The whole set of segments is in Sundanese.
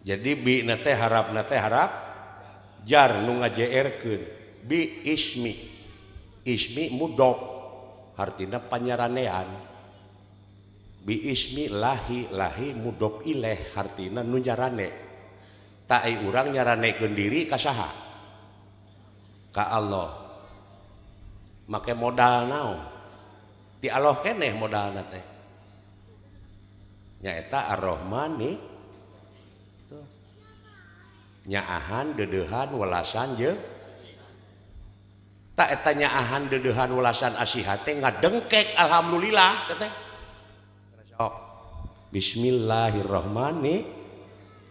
Jadi bi nate harap jar nu ngajeerkeun bi ismi mudok artina panyaranean bi ismi lahi mudok ileh artina nu nyarane tak ai urang nyaranekeun diri ka saha ka Allah make modal naon ti Allah keneh modalna teh nyaeta Ar-Rahman nih nyaahan dedehan welasan jeung tak eta nyaahan dedehan welasan asihat teh ngadengkek alhamdulillah teh sok bismillahirrahmanirrahim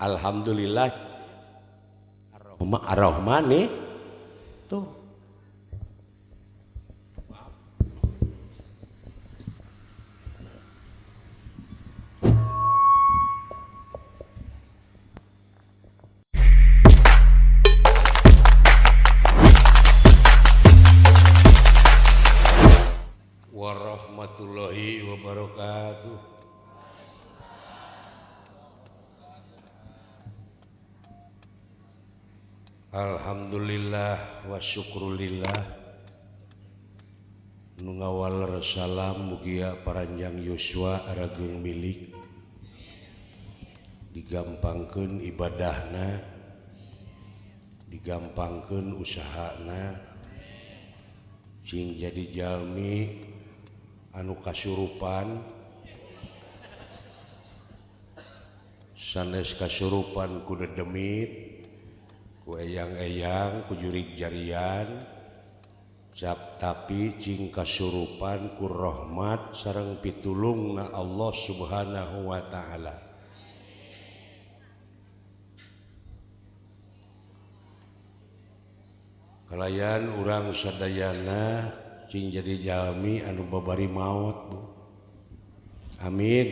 alhamdulillah ar-rahmani tuh warahmatullahi wabarakatuh. Alhamdulillah wa syukrulillah nu ngawal salam mugia paranjang yuswa arageung milik digampangkeun ibadahna digampangkeun usahana cing jadi jalmi anu kasurupan sanes kasurupan ku dedemit ku eyang-eyang ku jurig jarian cap tapi cing kasurupan ku rahmat sareng pitulungna Allah Subhanahu wa taala. Kalayan urang sadayana cing jadi jalmi anu babari maut Bu. Amin.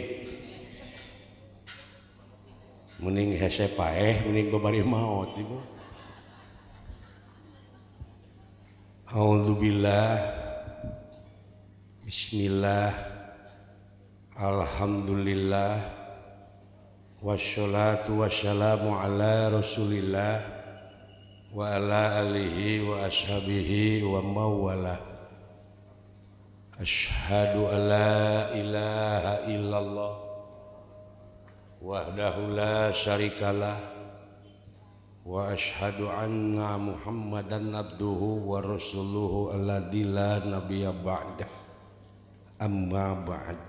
Mending hese paeh mending babari maut Ibu. A'udzubillah. Bismillah. Alhamdulillah. Wassalatu wassalamu ala Rasulillah wa ala alihi wa ashabihi wa mawalah. Asyhadu an la ilaha illallah wahdahu la syarikalah wa asyhadu anna Muhammadan abduhu wa rasuluhu alladzi la nabiyya ba'dah amma ba'd.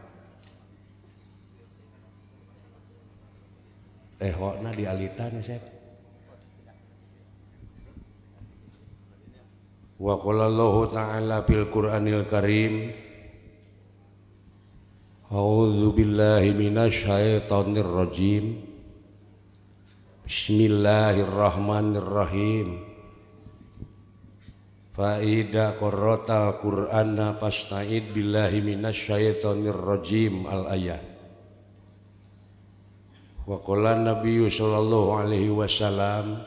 Hokna dialitan Sep. Wa qala Allah ta'ala fil Qur'anil Karim A'udzu billahi minasy syaithanir rajim. Bismillahirrahmanirrahim. Fa idza qara'tal Qur'ana fasta'id billahi minasy syaithanir rajim al-ayah. Wa qala Nabiyyu sallallahu alaihi wasallam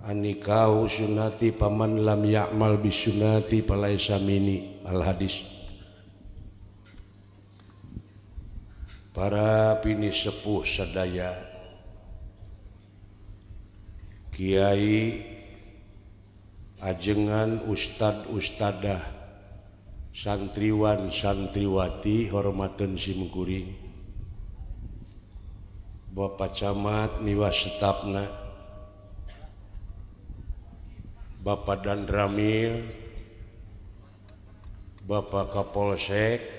anikahu sunnati paman lam ya'mal bisunnati falaisa minni al-hadis. Para bini sepuh sadaya, kiai, ajengan, ustad-ustadah, santriwan, santriwati, hormaten simkuring, Bapak Camat niwas setapna, Bapak Dandramil, Bapak Kapolsek,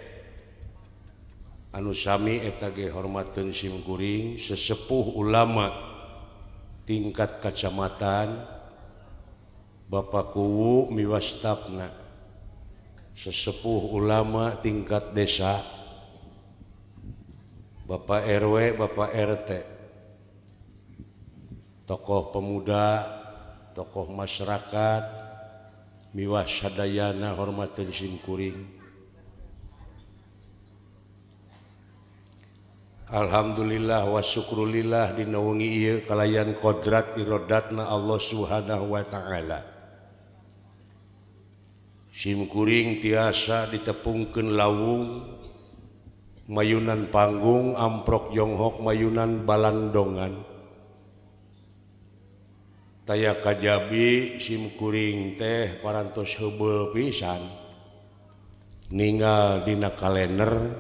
anu sami eta ge hormateun simkuring, sesepuh ulama tingkat kacamatan, Bapak Kuwu miwastapna, sesepuh ulama tingkat desa, Bapak RW, Bapak RT, tokoh pemuda, tokoh masyarakat, miwas sadayana hormateun simkuring. Alhamdulillah wa syukrulillah dina wengi ieu kalayan kodrat irodatna Allah Subhanahu wa taala. Simkuring tiasa ditepungkeun lawung mayunan panggung amprok jonghok mayunan balandongan taya kajabi simkuring teh parantos heubeul pisan ninggal dina kalender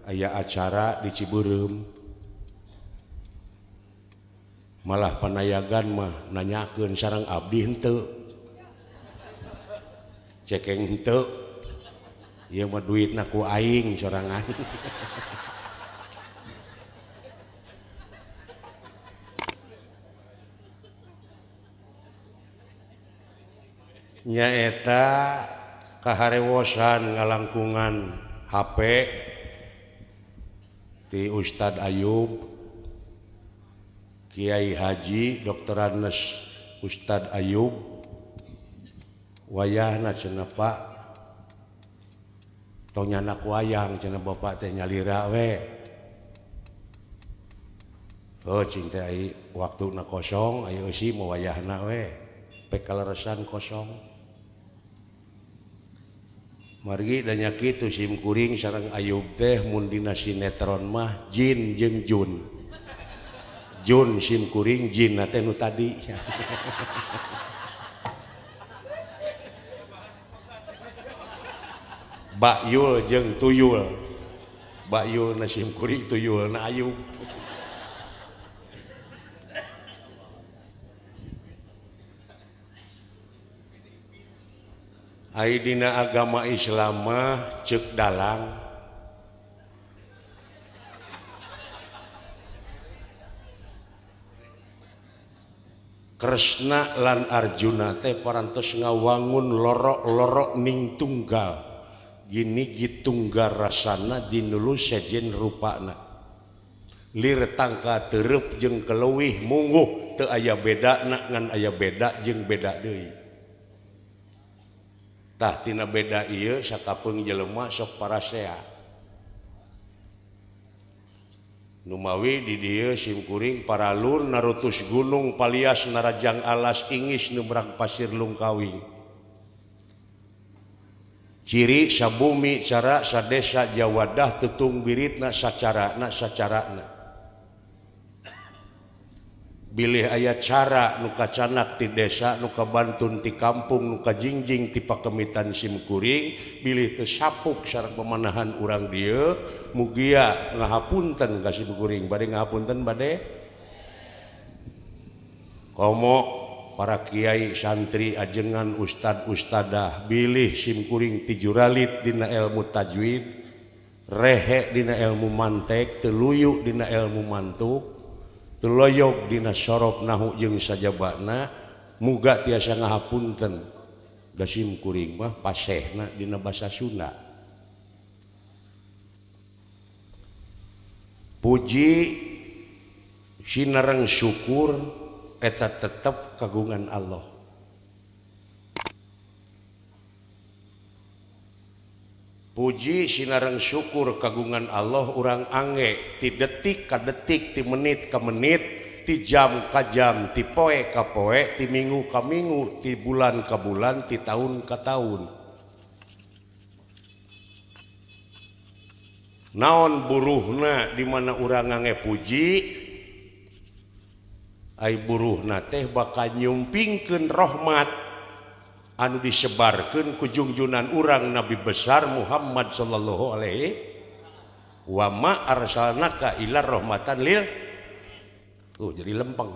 aya acara di Ciberem malah panayagan mah nanyakeun sareng abdi henteu cekeng henteu ieu mah duitna ku aing sorangan nyaeta kaharewosan ngalangkungan HP ti Ustad Ayub Kiai Haji Dr. Anes Ustad Ayub wayahna cenah Pak tong nyanak wayang cenah bapak teh nyalira we oh cing teh ai waktuna kosong aya eusi mau wayahna we pek kaleresan kosong margi da nya kitu simkuring sareng Ayub teh mun dina sinetron mah Jin jeung Jun Jun simkuring Jin teh nu tadi Bakyul jeung Tuyul Bakyul na simkuring Tuyul na Ayub ai dina agama Islam mah ceuk dalang Kresna lan Arjuna teh parantos ngawangun lorok-lorok ning tunggal gini gitunggal rasana dinulu sejen rupana lir tangka tereup jeung keleuwih mungguh teu aya bedana ngan aya beda jeung beda deui tah tina beda ieu sakapeung jelema sok parasea numawi di dieu simkuring paralun narutus gunung palias narajang alas ingis nubrang pasir lungkawing ciri sabumi cara sadesa jawadah tutung biritna sacarana bilih aya cara nu kacanak ti desa nu kabantun ti kampung nu kajingjing ti pakemitan simkuring bilih teu sapuk sareng pamanahan urang dieu mugia ngahapunten ka simkuring bade ngahapunten bade komo para kiai santri ajengan ustad ustadah bilih simkuring ti juralit dina ilmu tajwid rehe dina ilmu mantek teluyu dina ilmu mantuk teloyog dina sorop nahu jeung sajabana muga tiasa ngahapunten da simkuring mah pasehna dina basa Sunda puji sinareng syukur eta tetep kagungan Allah puji sinareng syukur kagungan Allah urang angge ti detik ka detik ti menit ka menit ti jam ka jam ti poe ka poe ti minggu ka minggu ti bulan ka bulan ti taun ka taun naon buruhna di mana urang angge puji ai buruhna teh bakal nyumpingkeun rahmat anu disebarkeun ku junjunan urang Nabi besar Muhammad sallallahu alaihi wa ma arsalnaka illa rahmatan lil tuh jadi lempeng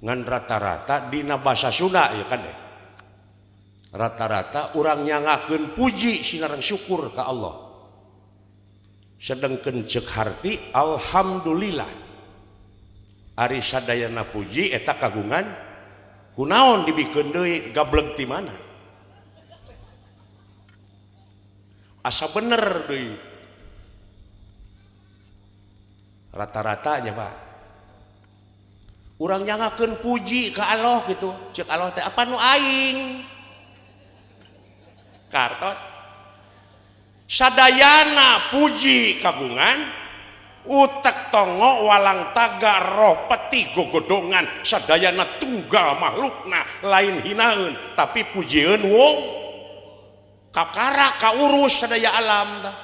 ngan rata-rata dina basa Sunda ya kan rata-rata urang nyangakeun puji sinareng syukur ka Allah sedengkeun ceuk harti alhamdulillah ari sadayana puji eta kagungan kunaon dibikeun deui gableg ti mana asa bener deui rata-rata nya Pak urang nyangakeun puji ka Allah gitu ceuk Allah teh apa nu aing kartos sadayana puji kagungan utek tongo walang taga roh peti gogodongan sadayana tunggal makhlukna lain hinaeun tapi pujieun wong kakara kaurus sadaya alam dah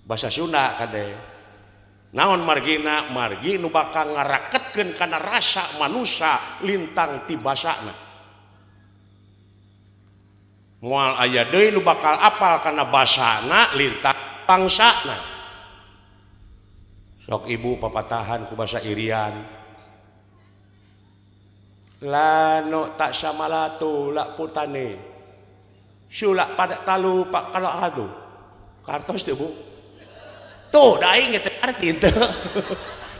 bahasa Sunda kade naon margina margi nu bakal ngaraketkeun kana rasa manusia lintang ti basana moal aya deui nu bakal apal kana basana lintang bangsana sok ibu papatahan ku basa Irian lano tak samalatu lak putane sulak pada talu pak kalau adu kartos tuh bu tuh dah inget arti itu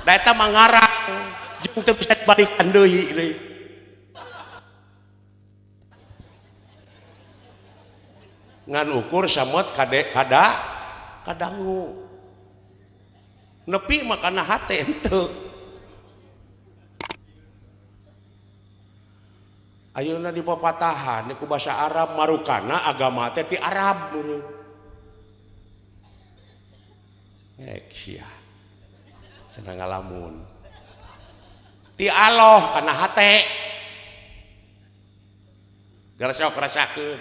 dah eta mangarang jeung teu bisa balikan deui ngan ukur samot kadangu nepi makana hate henteu ayeuna di papatahan ku basa Arab marukana agama teh ti Arab beureum sia cenah ngalamun ti Allah kana hate gara sok rasakeun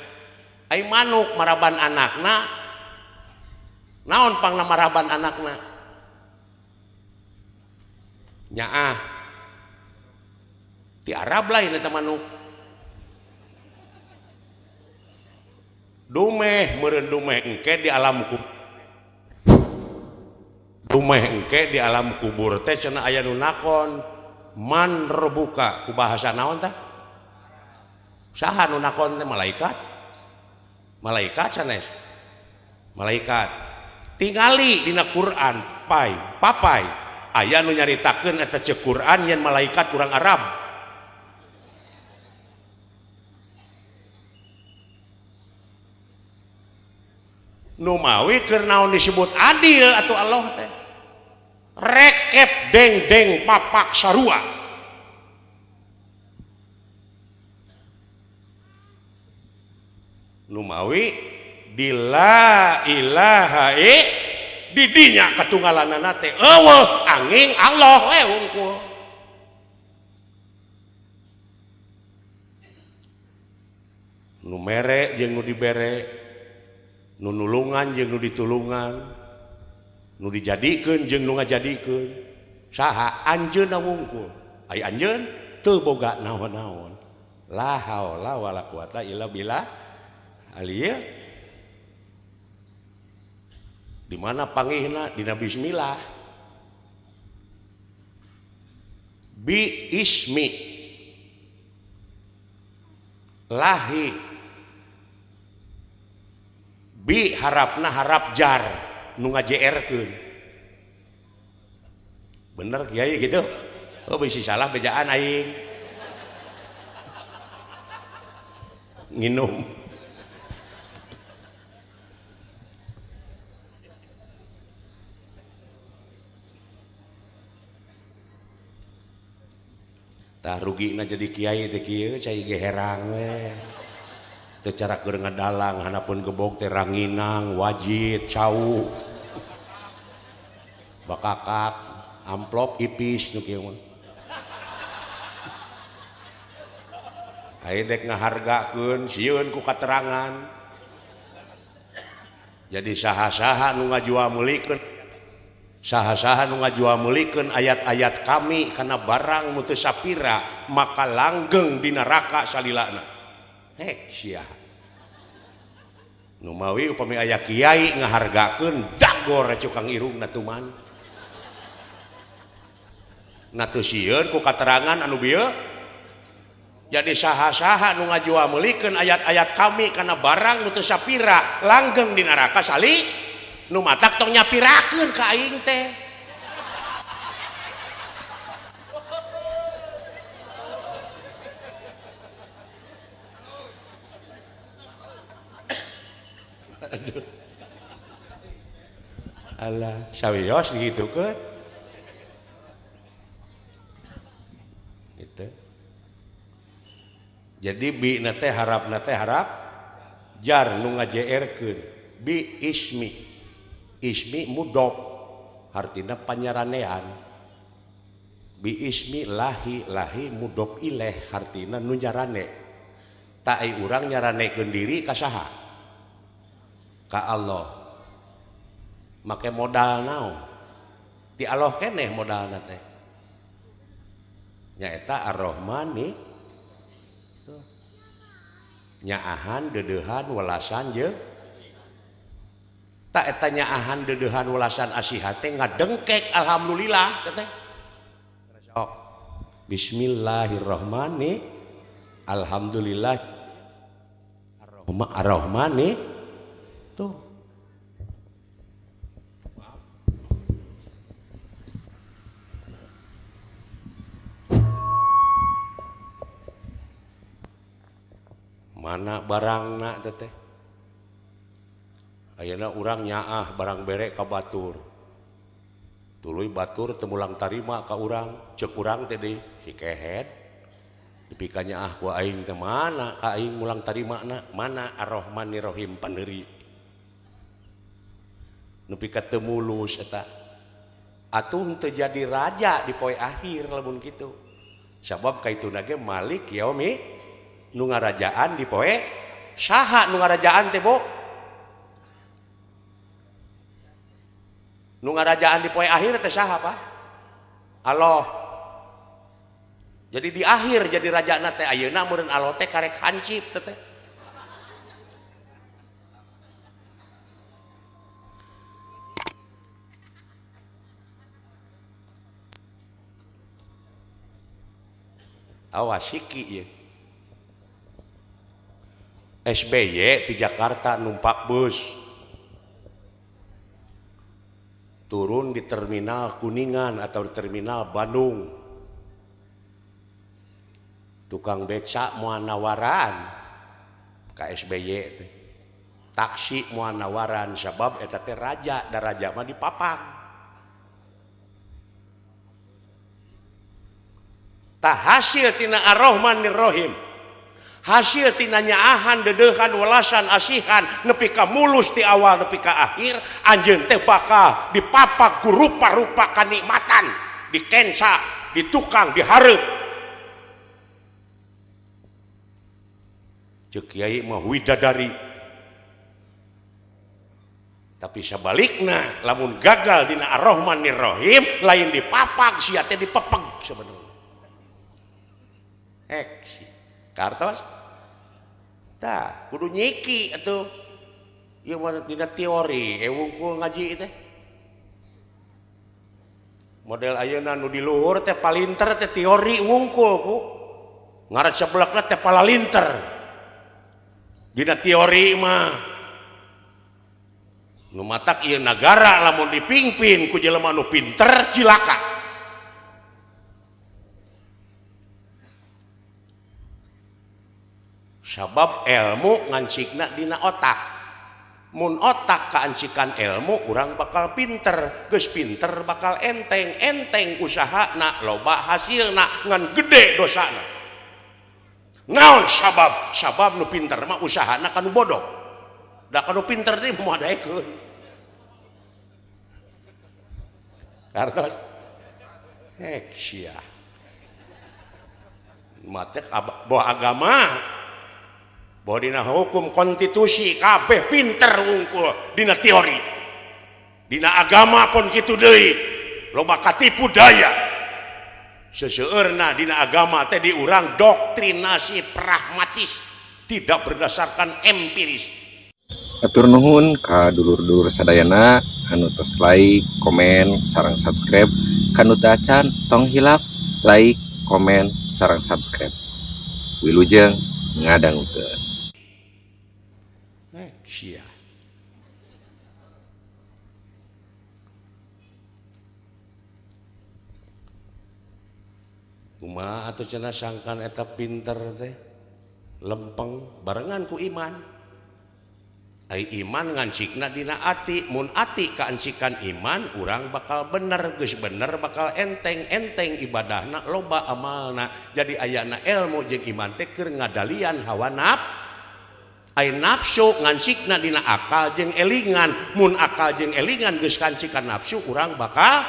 ai manuk maraban anakna naon pangna maraban anakna nyaah ti Arab lain eta manuk dumeh meureun dumeh engke di alam kubur dumeh engke di alam kubur teh cenah aya nu nakon man rebuka ku bahasa naon tah saha nu nakon teh malaikat sanes malaikat tingali dina Quran papai aya nu nyaritakeun eta ceuk Quran yen malaikat urang Arab nu mawi keur naon disebut adil atuh Allah teh rekep deng papak sarua nu mawi di la ilaha di dinya katunggalanana teh eueuh angin Allah we wungkul nu mere jeung nu dibere nu nulungan jeung nu ditulungan nu dijadikeun jeung nu ngajadikeun saha anjeunna wungkul ai anjeun teu boga naon-naon la haula wala quwata illa billah alieu di mana pangihna dina bismillah bi ismi lahi bi harapna harap jar nu ngajerkeun bener kiai gitu oh bisi salah bejaan aing nginum tah rugina jadi kiai teh kieu cai ge herang we teu cara keur ngadalang hanapun gebog teh ranginang wajit cau bakakak amplop ipis nu kieu mah aya dek ngahargakeun sieun ku katerangan jadi saha-saha nu ngajuamulikeun saha-saha nu ngajuamulikeun ayat-ayat kami kana barang nu teu sapira maka langgeng di neraka salilana hek sia nu mawi upami aya kiai ngahargakeun dagor cukang irungna tuman na teu sieun ku katerangan anu bieu jadi saha-saha nu ngajuamulikeun ayat-ayat kami kana barang nu teu sapira langgeng di neraka sali nu matak tong nyapirakeun ka aing teh aduh alah sawios gitu kan gitu jadi bi nate harap jar nu ngajeerkeun bi ismi mudok artina panyaranean bi ismi lahi mudok ileh artina nu nyarane tak ai urang nyaranekeun diri ka saha ka Allah make modal naon ti Allah keneh modalna teh nyaeta Ar-Rahman nih nyaahan dedehan welasan jeung tak eta nyaahan dedehan welasan asihat teh ngadengkek alhamdulillah teh sok bismillahirrahmanirrahim alhamdulillah Ar-Rahman nih tuh mana barangna teh ayeuna urang nyaah barang bere ka batur tuluy batur teu mulang tarima ka urang ceuk urang teh deui si kehet dipika nyaah ku aing teh mana ka aing mulang tarimana mana Ar-Rahmanir-Rahim paneuri nu pika teu mulus eta atuh teu jadi raja di poe akhir lamun kitu sabab kaituna ge Malik yaumi nu ngarajaan di poe saha nu ngarajaan teh bo nu ngarajaan di poe akhir teh saha Pak Allah jadi di akhir jadi rajana teh ayeuna meureun Allah teh karek hancip teh awas siki ya SBY di Jakarta numpak bus turun di terminal Kuningan atau di terminal Bandung tukang beca moal nawaran ka SBY teh taksi moal nawaran sabab eta teh raja da raja mah dipapang tah hasil tina Ar-Rahmanir-Rahim hasil tina nyaahan dedehan welasan asihan nepi ka mulus ti awal nepi ka akhir anjeun teh bakal dipapak ku rupa-rupa kanikmatan dikensa ditukang dihareup ceuk kiai mah widadari tapi sabalikna lamun gagal dina Ar-Rahmanir-Rahim lain dipapak sia teh dipepeg sebenarnya kartos tah kudu nyiki atuh ieu mah dina teori wungkul ngaji teh model ayeuna nu di luhur teh palinter teh teori wungkul ku ngaran seblakna teh palalinter dina teori mah nu matak ieu nagara lamun dipingpin ku jelema nu pinter cilaka sabab ilmu ngancikna dina otak mun otak kaancikan ilmu urang bakal pinter geus pinter bakal enteng usahana loba hasilna ngan gede dosana naon sabab nu pinter mah usahana kanu bodoh da kanu pinter teh moal daekeun kartos sia mate bawa agama bahwa dina hukum konstitusi kabeh pinter wungkul dina teori dina agama pun kitu deui loba katipu daya seseueurna dina agama teh diurang doktrinasi pragmatis tidak berdasarkan empiris atur nuhun ka dulur-dulur sadayana anu tos like komen sareng subscribe kanu teu acan tong hilap like komen sareng subscribe wilujeng ngadangukeun sia kumaha atuh cenah sangkan eta pinter teh lempeng barengan ku iman ai iman ngancikna dina ati mun ati kaancikan iman urang bakal bener geus bener bakal enteng ibadahna loba amalna jadi ayana ilmu jeung iman teh keur ngadalian hawa ai nafsu ngancikna dina akal jeung elingan mun akal jeung elingan geus kancikan nafsu urang bakal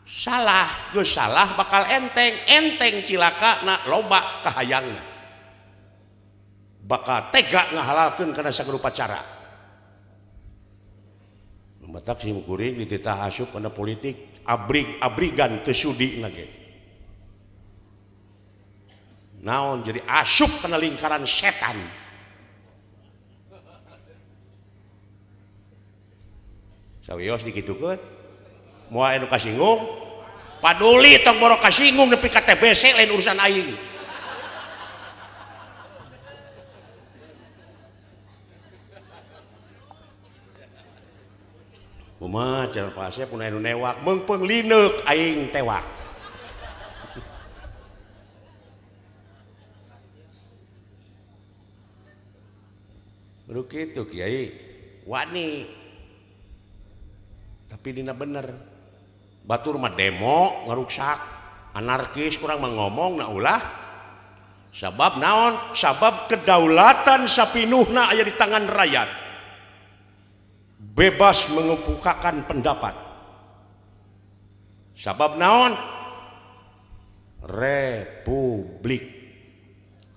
salah geus salah bakal enteng cilaka na loba kahayangna bakal tega ngahalalkeun kana sagerupa cara matak sim kuring dititah asup kana politik abrigan teu sudi na ge. Naon jadi asup kana lingkaran setan. Sawios dikitukeun moal anu kasinggung paduli tong boro kasinggung nepi ka TBC lain urusan aing. Kumaha cenah Pak Asep mun anu newak meungpeung lineuk aing tewak. Kudu kitu Kiai wani. Tapi dina bener. Batur mah demo ngaruksak, anarkis kurang mah ngomong na ulah. Sabab naon? Sabab kedaulatan sapinuhna aya di tangan rakyat. Bebas mengemukakan pendapat. Sabab naon? Republik.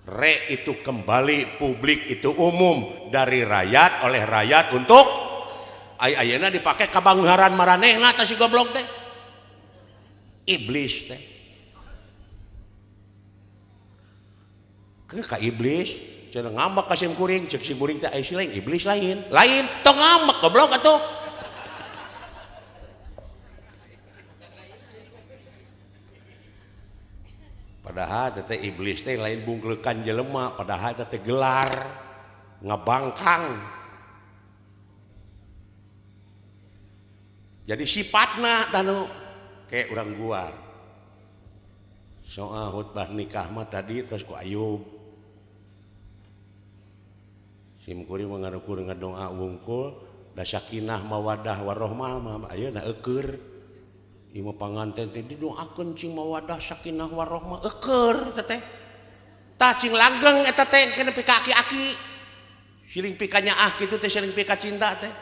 Re itu kembali, publik itu umum, dari rakyat oleh rakyat untuk ayeuna dipakai kabangharan maranehna tah si goblok teh. Iblis teh. Kan ka iblis cenah ngambek ka sim kuring, cek sim kuring teh aya si lain, iblis lain. Lain tong ngambek goblok atuh. Padahal teh iblis teh lain bungkeukan jelema, padahal teh gelar ngabangkang. Jadi sifatna tanu kayak orang guar. Soal khutbah nikah mah tadi terus ku Ayub. Sim kuring mengarukur ngadoa wungkul da sakinah mawadah warahmah mah ayeuna eukeur. Ieu mah panganten teh didoakeun cing mawadah sakinah warahmah eukeur teh. Tah cing langgeng eta teh kena pika aki-aki. Siring pika nyaah kitu teh siring pika cinta teh.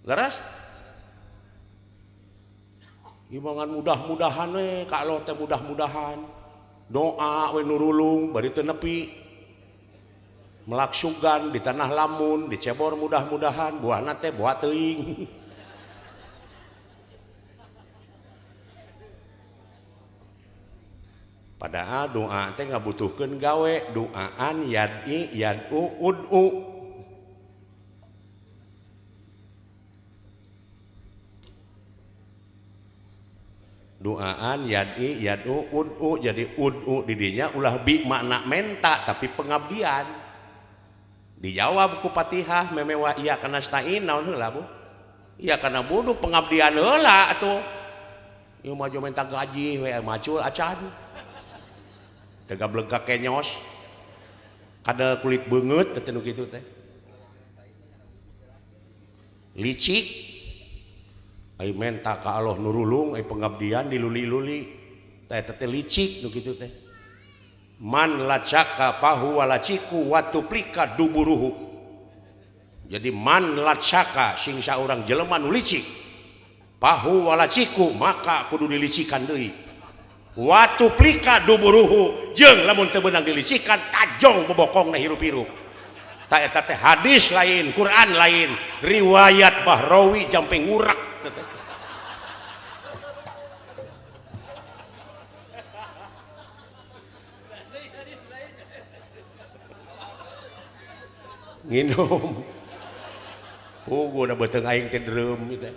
Leres? Imangan mudah-mudahan we ka Allah teh mudah-mudahan. Doa we nurulung bari teu nepi. Melaksugan di tanah lamun dicebor mudah-mudahan buahna teh buah teuing. Padahal doa teh ngabutuhkeun gawe, doaan yad'i yad'u ud'u. Doaan yad'i yad'u ud'u, jadi ud'u di dinya ulah bi makna menta tapi pengabdian. Dijawab ku Fatihah memewa iya kana stain naon heula Bu? Iya kana budu pengabdian heula atuh. Ieu mah jo menta gaji we macul acan. Teu gablek ka kenyos. Kada kulit beungeut teh nu kitu teh. Licik. Ai menta ka Allah nurulung ai pengabdian diluli-luli. Teh teh licik nu kitu teh. Man lacaka pahu walaciku watuplika duburuhu. Jadi man lacaka sing saurang jelema nu licik pahu walaciku maka kudu dilicikan deui. Watuplika duburuhu jeung lamun teu beunang dilicikan tajong bobokongna hirup-hirup. Ta eta teh hadis lain, Quran lain, riwayat Bahrawi jampe ngurak. Nginum pugu udah beteng aing teh drum gitu.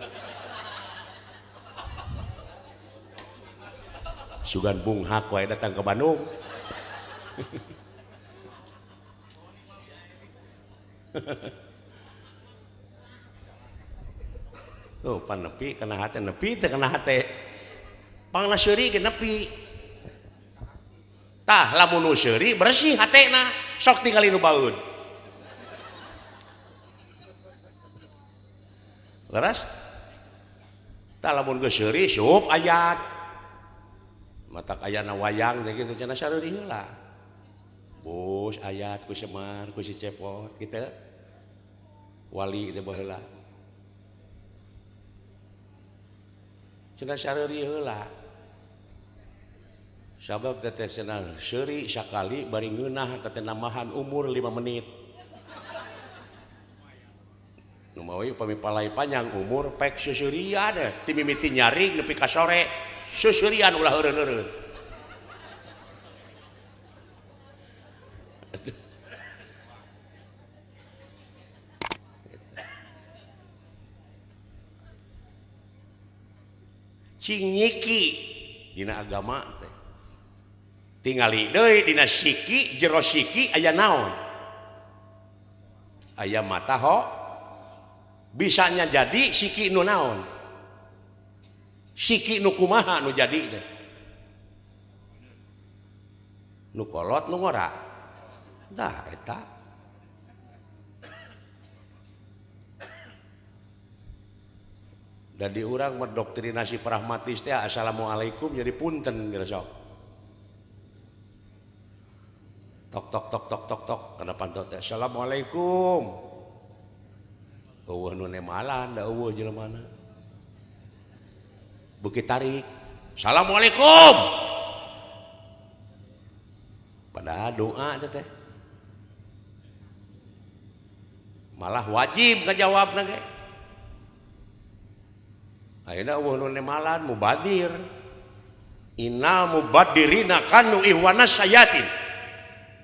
Sugan Bung Hak wae datang ke Bandung. Tuh pan nepi kana hate nepi teh kana hate. Pangna seuri ge nepi. Tah lamun nu seuri bersih hatena sok tingali nu baeud. Leras? Tak lamun geus seuri sup ayat. Matak ayana wayang teh kitu cenah sareuri heula. Bos ayat ku Semar, ku si Cepot kitu. Wali teh baheula. Cenah sareuri heula. Sabab teh cenah seuri sakali bari ngeunah teh nambahan umur 5 menit. Nu upami palai panjang umur pek susurian ti mimiti nyaring nepi ka sore susurian ulah eureun-eureun. Cing nyiki dina agama teh. Tingali deui dina siki jero siki aya naon? Aya mata ho bisanya jadi siki nu naon? Siki nu kumaha nu jadi teh? Nu kolot nu ngora. Dah eta. Jadi orang mendoktrinasi pragmatis teh assalamualaikum jadi punten gitu sok. Tok tok tok tok tok tok kana pantau teh assalamualaikum. Eueuh nu nemalan da eueuh jelemana. Bukit tarik. Assalamualaikum. Padahal doa teh. Malah wajib ngajawabna ge. Ayeuna eueuh nu nemalan mubadir. Innal mubadirina kanu ihwanas sayatin.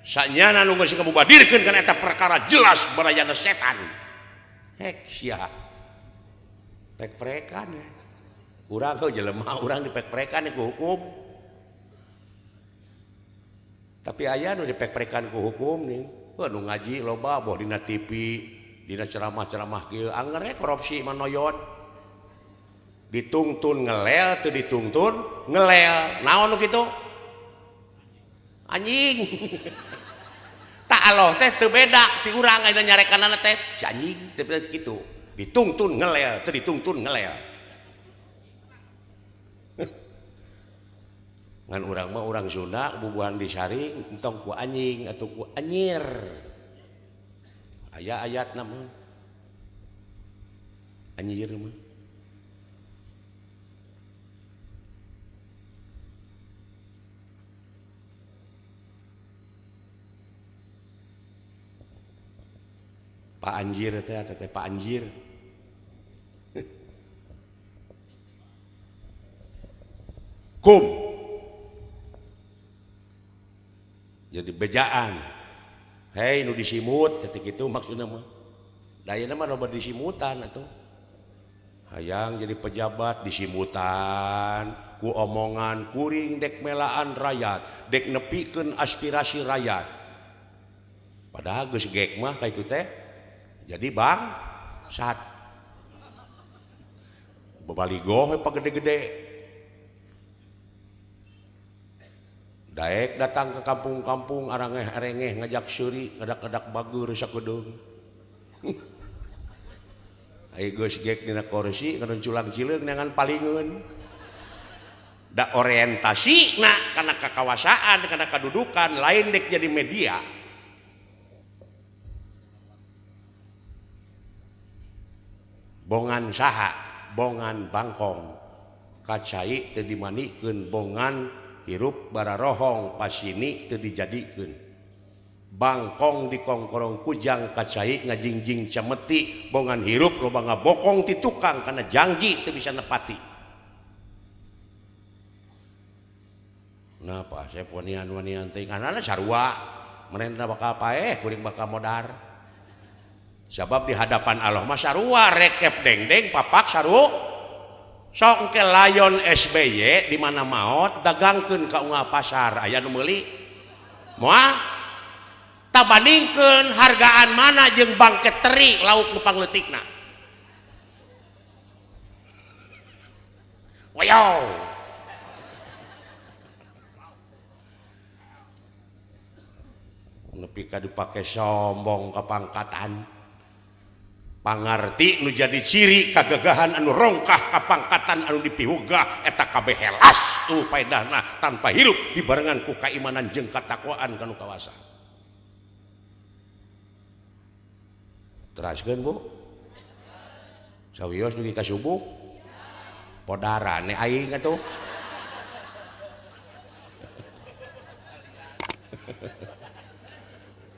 Sanyana nu geus ngamubadirkeun kana eta perkara jelas barayana setan. Hek sia. Pek-prekan ya. Urang kau jelema urang dipek-prekan ku hukum. Tapi aya nu dipek-prekan ku hukum nih. Wah nu ngaji loba boh dina TV, dina ceramah-ceramah kieu angger korupsi manoyot. Ditungtun ngelel teu ditungtun ngelel. Naon nu kitu? Anjing. Tak Allah teh teu beda ti urang aya nyarekanana teh si anjing teu beda kitu. Ditungtun ngelel teu ditungtun ngelel. Ngan urang mah urang Sunda bubuhan disaring entong ku anjing atau ku anyir. Aya ayatna mah. Anyir mah. Pak Anjir teh Pak Anjir. Kum. Jadi bejaan. Hei nu disimut ketik itu maksudna mah. Dayana mah loba disimutan atuh. Hayang jadi pejabat disimutan ku omongan kuring dek melaan rakyat, dek nepikeun aspirasi rakyat. Padahal geus gek mah ka itu teh jadi bang sat bebaligo we pagede-gede daek datang ke kampung-kampung arengeh-arengeh ngajak seuri ngadak-ngadak bagur sakedeung ai geus gek dina kursi ngadon culang cileung neangan palingeun da orientasi na kana kakawasaan kana kadudukan lain dek jadi media. Bongan saha bongan bangkong kacai teu dimanikeun bongan hirup bararohong pasini teu dijadikeun bangkong dikongkorong kujang kacai ngajingjing cameti bongan hirup loba ngabokong ti tukang kana janji teu bisa nepati. Napa saya wanian-wanian teh anana sarua menena bakal paeh kuring bakal modar. Sebab di hadapan Allah mah sarua rekep dengdeng papak saru sok engke layon SBY di mana maot dagangkeun ka unggal pasar aya nu meuli moal tabandingkeun hargaan mana jeung bangket teri lauk nu pangleutikna wayaw nepi ka dipake sombong ka pangkatan pangarti nu jadi ciri kagagahan anu rongkah kapangkatan anu dipiwugah eta kabeh helas tuh paedahna tanpa hirup dibarengan ku kaimanan jeung katakwaan kanu kawasa. Teraskeun Bu. Sawios dugi ka subuh. Podarane aing atuh.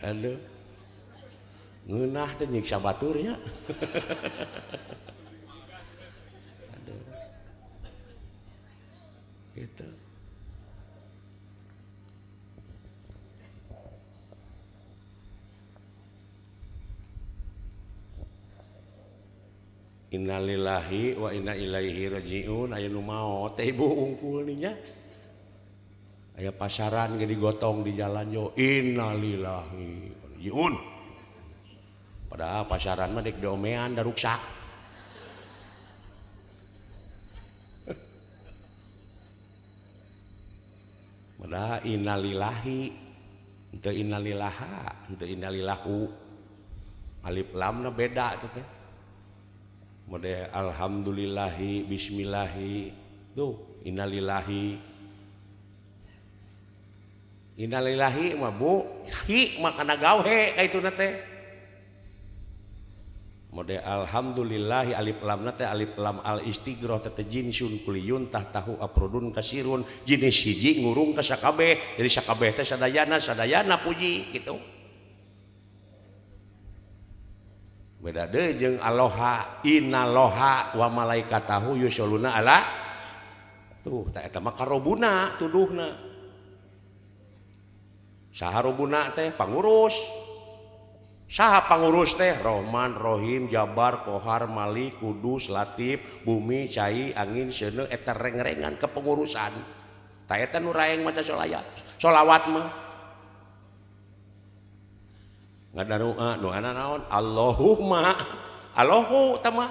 Aduh. ngeunah teh nyiksa baturnya. Gitu. Innalillahi wa inna ilaihi rajiun. Aya nu maot teh ibu ungkul nya. Aya pasaran ge digotong di jalan yo. Innalillahi rajiun. Padahal pasaran mah dek diomean da ruksak. Padahal innalillahi henteu innalillaha, henteu innalillahu. Alif lamna beda itu teh. Mode alhamdulillahi bismillahi tuh innalillahi mah bu hi mah kana gawe ka ituna teh. Mode alhamdulillahi alif lamna teh alif lam al istighrah teh jinsun kuliyun tahtahu afrodun kasirun jenis hiji ngurung ka sakabeh. Jadi sakabeh teh sadayana puji gitu. Beda deui jeung aloha innaloha wa malaikatahu yusholluna ala tuh tak eta mah karobuna tuduhna. Saha robuna teh pangurus. Saha pangurus teh Rahman Rohim Jabar Kohar Malik Kudus Latif Bumi Cai Angin Seuneu eta reng-rengan kepengurusan. Ta eta nu raeng maca sholawat mah. Ngadaru'a doana naon Allahumma Allahu tama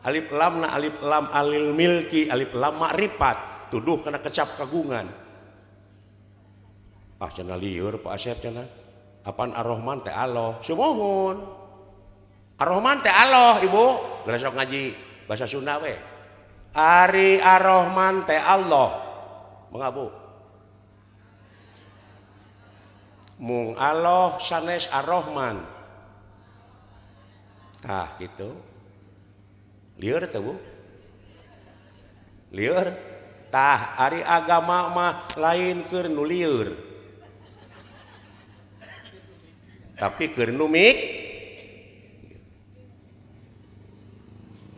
alif lamna alif lam alil milki alif lam ma'rifat tuduh kana kecap kagungan. Ah cenah lieur Pak Asep cenah apaan Ar-Rahman teh Allah sumohun Ar-Rahman teh Allah ibu geus sok ngaji bahasa Sunda we Ari Ar-Rahman teh Allah mengabu mung Allah sanes Ar-Rahman tah gitu lieur teh bu lieur tah ari agama mah lain keur nu lieur tapi keur nu mik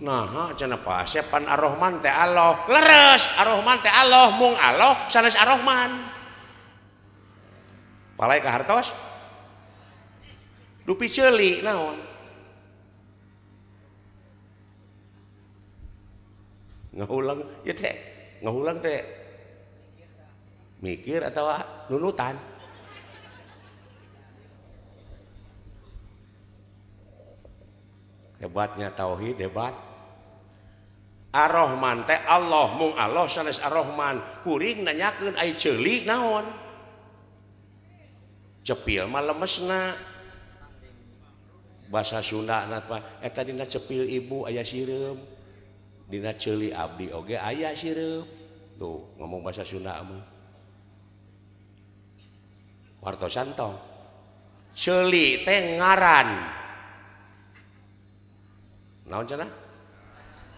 nah cenah pasepan Ar-Rahman teh Allah leres Ar-Rahman teh Allah mung Allah sanes Ar-Rahman palai ka hartos dupi ceuli naon ngahulang ya teh ngahulang teh mikir atau nunutan hebatnya tauhid hebat Ar-Rahman teh Allah mung Allah sanes Ar-Rahman kuring nanyakeun ai ceuli naon cepil mah lemesna bahasa Sunda apa eta dina cepil ibu aya sireum dina ceuli abdi oge aya sireum tuh ngomong bahasa Sunda mah wartosan tong ceuli teh ngaran naon cenah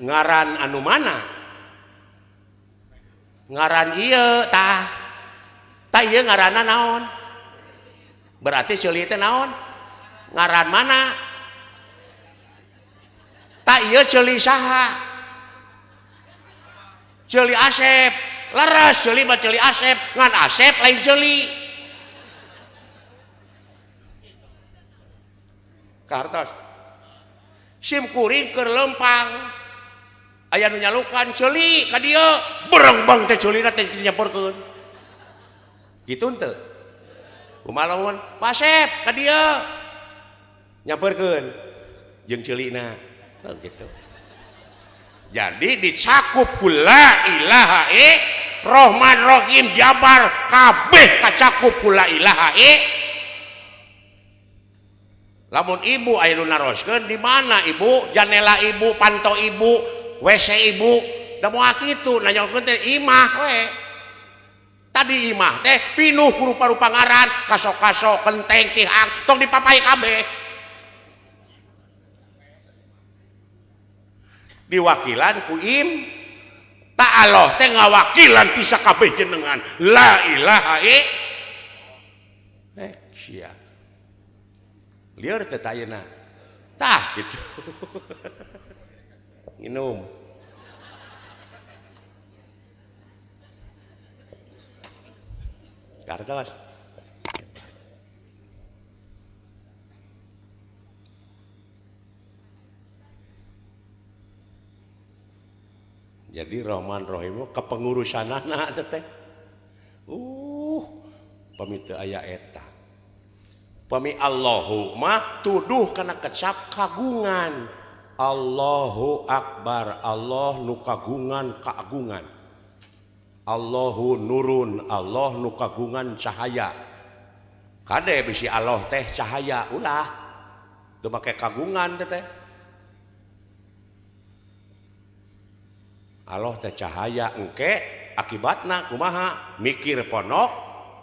ngaran anu mana ngaran ieu tah ieu ngaranna naon berarti ceuli teh naon ngaran mana tak ieu ceuli saha ceuli Asep leres ceuli mah ceuli Asep ngan Asep lain ceuli kartos sim kuring keur lempang aya nu nyalukan ceuli ka dieu berengbang teh ceulina teh nyamperkeun kitu henteu kumaha lamun Pasep ka dieu nyamperkeun jeung ceulina gitu. Jadi dicakup ku la ilaha Rahman Rahim Jabar kabeh kacakup ku la ilaha lamun ibu aya nu naroskeun di mana ibu janela ibu panto ibu WC ibu da moal kitu nanyakeun teh imah we tadi imah teh pinuh ku rupa-rupa ngaran kasok-kasok kenteng tihang tong dipapai kabeh diwakilan ku im tak Allah teh ngawakilan bisa kabeh jenengan la ilaha sia lieur teh tayana tah gitu. Minum. Karena Mas. Jadi Rahman Rahim kepengurusanana teh. Pami teu aya eta. Pami Allahu mah tuduh kana kecap kagungan. Allahu Akbar, Allah nu kagungan kaagungan. Allahu nurun, Allah nu kagungan cahaya. Kade bisi Allah teh cahaya ulah. Teu make kagungan teh. Allah teh cahaya engke akibatna kumaha mikir ponok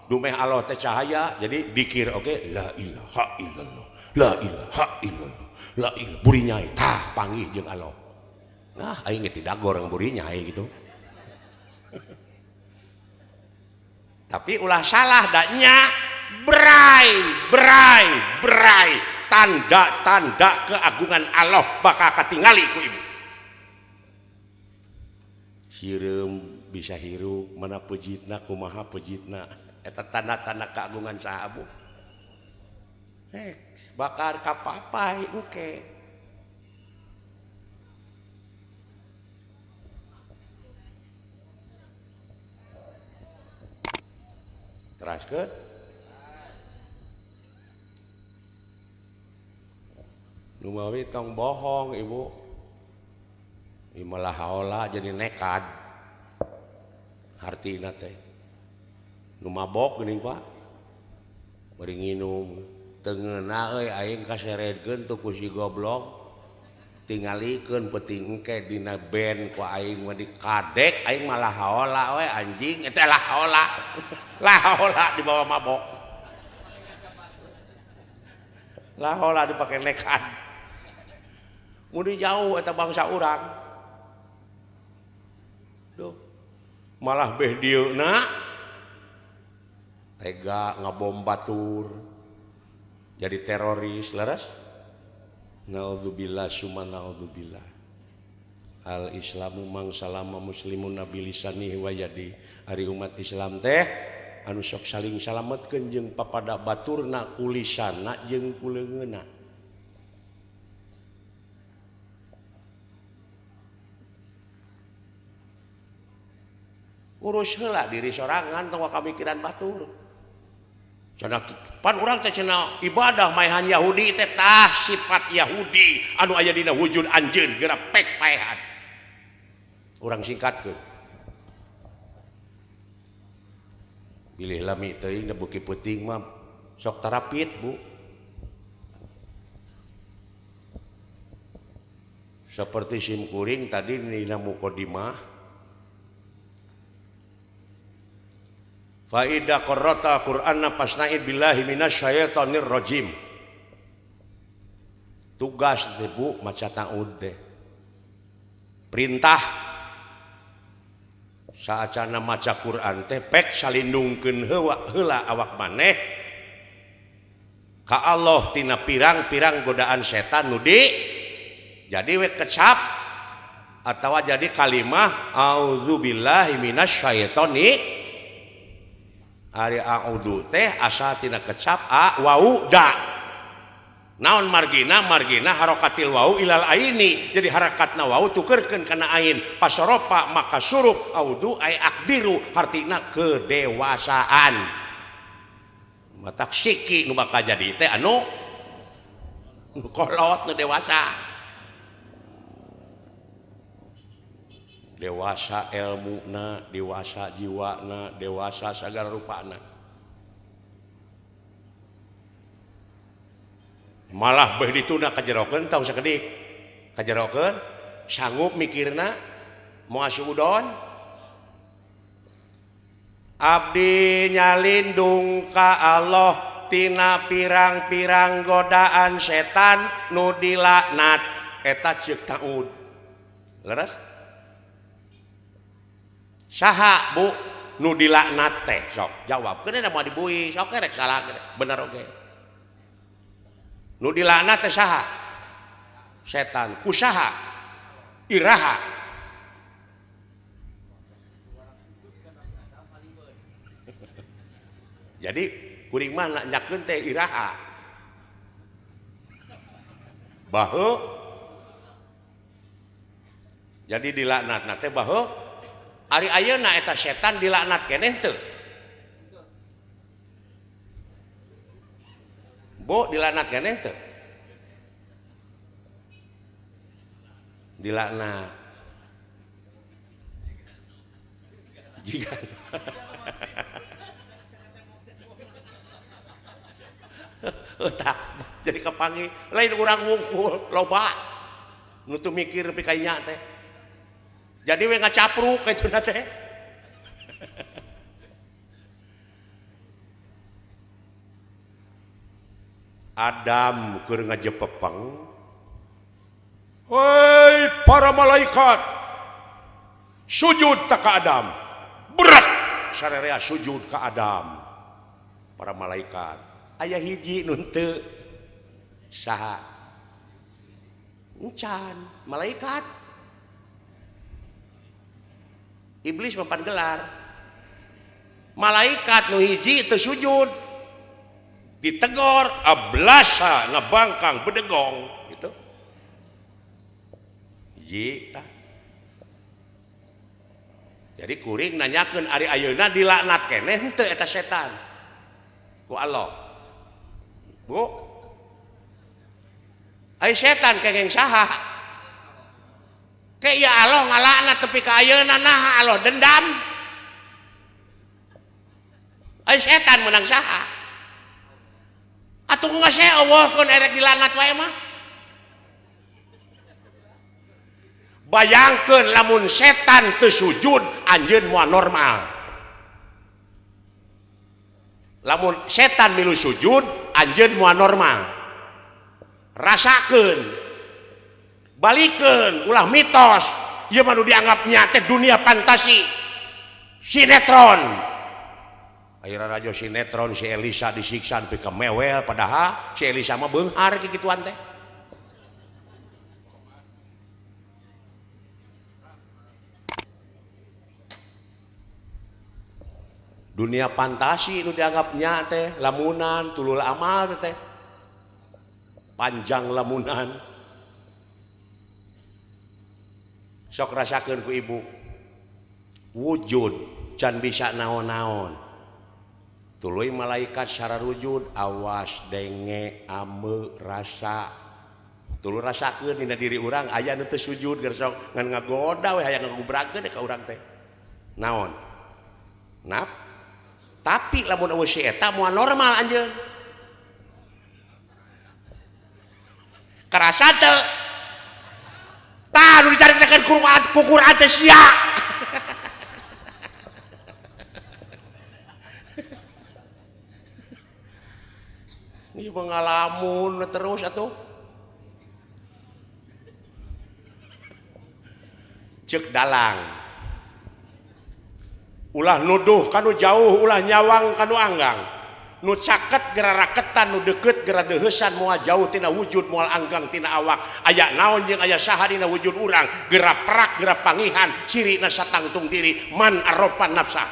dumeh Allah teh cahaya jadi dikir oke la ilaha illallah la ilaha illallah la ilaha buri nyai tah panggih jeung Allah. Nah aing ge tidak goreng buri nyai gitu. Tapi ulah salah daknya berai tanda-tanda keagungan Allah bakal katingali ku ibu. Hireum bisa hirup mana pejitna kumaha pejitna eta tanda-tanda keagungan saha abu bakar kapapai engke teraskeun nu mawi tong bohong ibu malah haola jadi nekad hartina teh nu mabok geuning Pak bari nginum teu ngeuna euy aing kaseredkeun tu ku si goblok tingalikeun peuting engke dina band ku aing mah dikadek aing malah haola we anjing eta lah haola lah haola dibawa mabok lah haola dipake nekad mun jauh eta bangsa urang malah beh dieuna tega ngabom batur jadi teroris leres naudzubillah summa naudzubillah al islamu mang salama muslimun nabi lisanihi wa yadi ari umat Islam teh anu sok saling salametkeun jeung papada baturna kulisanna jeung kuleungeunna. Urus heula diri sorangan tong kamikiran batur. Cenah pan urang teh cenah ibadah maehan Yahudi teh tah sifat Yahudi anu aya dina wujud anjeun geura pek paehan. Urang singkatkeun. Bilih lami teuing da beuki peuting mah sok tarapit Bu. Seperti simkuring tadi dina muqaddimah Faidah qarrata Qur'anna fasna'id billahi minasyaitonir rajim. Tugas teh Bu maca ta'ud teh. Perintah saacana maca Qur'an teh pek salindungkeun heula awak maneh ka Allah tina pirang-pirang godaan setan nu jadi we kecap atawa jadi kalimah auzubillahi minasyaitonir ari a'udzu teh asal tina kecap wau da naon margina harakatil wau ilal aini jadi harakatna wau tukerkeun kana ain pasoropa maka surup audzu ay akdiru artina kedewasaan matak siki nu bakal jadi teh anu kolot nu dewasa dewasa ilmuna, dewasa jiwana, dewasa segala rupana. Malah beh dituna kajerokeun tahu sakedik. Kajerokeun sanggup mikirna mau asup udon. Abdi nyalindung ka Allah tina pirang-pirang godaan setan nu dilaknat eta ceuk ta'ud. Leres? Saha Bu nu dilaknat teh sok jawab keun da mau dibui sok rek salah bener oge nu dilaknat teh saha setan kusaha iraha jadi kuring mah nyakeun teh iraha baheuk jadi dilaknatna teh baheuk ari ayeuna eta setan dilaknat keneh teu bo dilaknat keneh teu dilaknat jika tak jadi kepangi lain urang wungkul loba nu teu mikir nepi ka nya teh jadi we ngacapruk kaituna teh Adam keur ngajepepeng woi para malaikat sujud tak ka Adam berat sarerea sujud ka Adam para malaikat aya hiji nu teu saha encan malaikat iblis mempan gelar malaikat nu hiji teu sujud ditegor ablasa ngabangkang bedegong gitu hiji tah jadi kuring nanyakeun ari ayeuna dilaknat keneh henteu eta setan ku Allah bu ai setan kengeng saha ke ya Allah ngalaknat tepi ka ayeuna naha Allah dendam ai setan menang saha atuh ngase Allah kun erek dilaknat wae mah bayangkeun lamun setan teu sujud anjeun moal normal lamun setan milu sujud anjeun moal normal rasakeun balikeun ulah mitos ieu mah nu dianggapnya teh dunia fantasi sinetron ayeuna radio sinetron si Elisa disiksa nepi ka mewel padahal si Elisa mah beunghar kikituan teh dunia fantasi nu dianggapnya teh lamunan tulul amal teh panjang lamunan sok rasakeun ku ibu wujud can bisa naon-naon tuluy malaikat secara wujud awas denge ame rasa tuluy rasakeun dina diri urang aya nu teu sujud geus sok ngan ngagoda we hayang ngagubrakeun ka urang teh naon nap tapi lamun eueuh si eta moal normal anjeun karasa teu tah nu dicaritakeun ku Quran teh sia ini pengalamun terus atuh cek dalang ulah nuduh kanu jauh ulah nyawang kanu anggang nu caket gera raketan nu deukeut gera deuheusan moal jauh tina wujud moal anggang tina awak aya naon jeung aya saha dina wujud urang gera perak gera pangihan cirina satangtung diri man aropan nafsa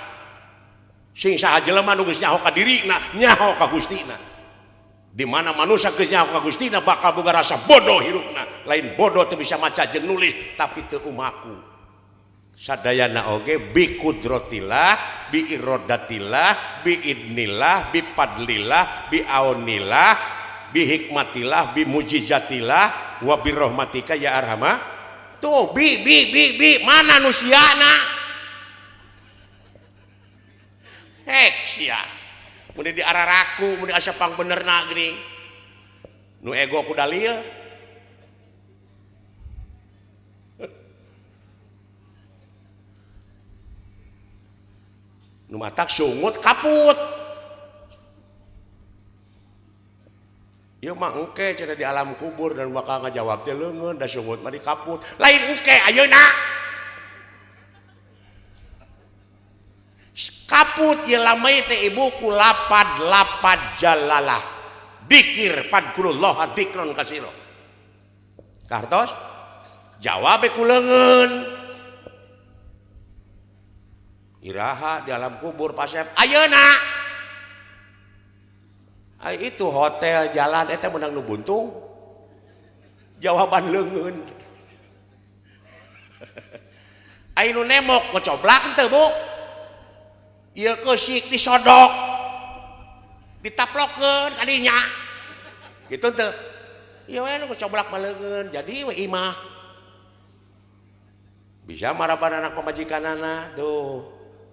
sing saha jelema nu geus nyaho ka dirina nyaho ka Gustina di mana manusia geus nyaho ka Gustina bakal boga rasa bodoh hirupna lain bodoh teu bisa maca jeung nulis tapi teu umaku sadayana oge bi kudratillah bi iradatillah bi idnillah bi fadlillah bi aunillah bi hikmatillah bi mujizatillah wa bi rahmatika ya arhama tuh bi mana nu siana hek sia mun di araraku mun asa pang benerna geuning nu ego ku dalil nu matak sungut kaput ieu mah engke cenah di alam kubur dan bakal ngajawab teh leungeun da sungut mah di kaput lain engke ayeuna kaput ye lamai teh ibu ku lapad jalalah dikir padkulullah dikron kasiro kartos jawab ku leungeun iraha di alam kubur pasep ayeuna itu hotel jalan eta menang nu buntung jawaban leungeun anu nemok ngocoblak teu Bu ieu keusik disodok ditaplokeun kadinya gitu teu ieu we nu ngocoblak maleungeun jadi we imah bisa maraban anak pamajikanana tuh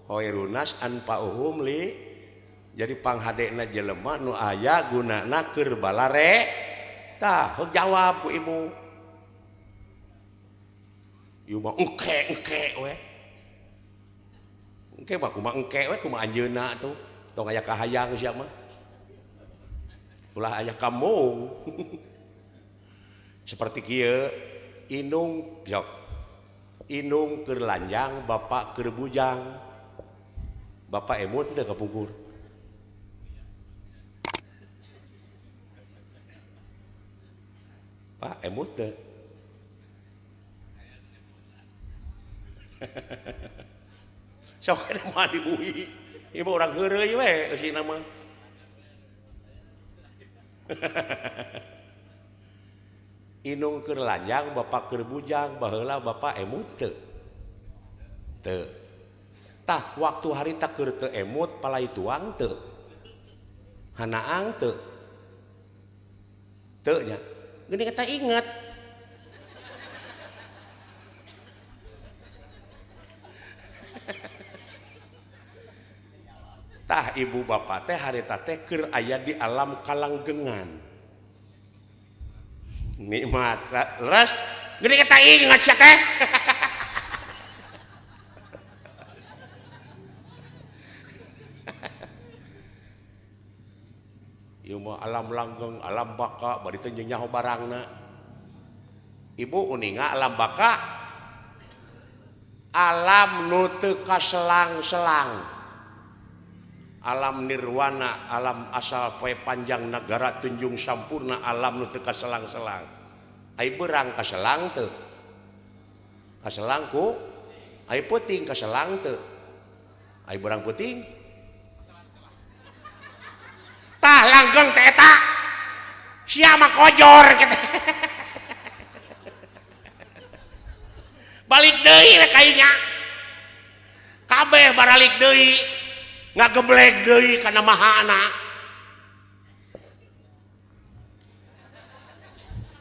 hoirunas anfa'uhum li jadi panghadena jelema nu aya gunana keur balare tah heuk jawab ku ibu ieu mah engke we engke mah kumaha engke we kumaha anjeunna tuh tong aya kahayang sia mah ulah aya kampung seperti kieu inung jok inung keur lanjang bapak keur bujang bapak emut teu kapungkur Pak emut teu sok ada mah dibui ibu orang heureuy we eusina mah inung keur lanjang bapak keur bujang baheula bapak emut teu teu tah waktu harita keur teu emut palai tuang teu hanaang teu teu nya geuning eta inget tah ibu bapak teh harita teh keur aya di alam kalanggengan nikmat ras geuning eta inget sia teh ieu mah alam langgeng alam baka bari teh nyaho barangna ibu uninga alam baka alam nu teu kaselang-selang alam nirwana alam asal poe panjang nagara tunjung sampurna alam nu teu kaselang-selang ai beurang kaselang teu kaselang ku ai peuting kaselang teu ai beurang peuting tah langgeng teh eta sia mah kojor gitu. Balik deui we kainya kabeh baralik deui ngageblek deui kana mahana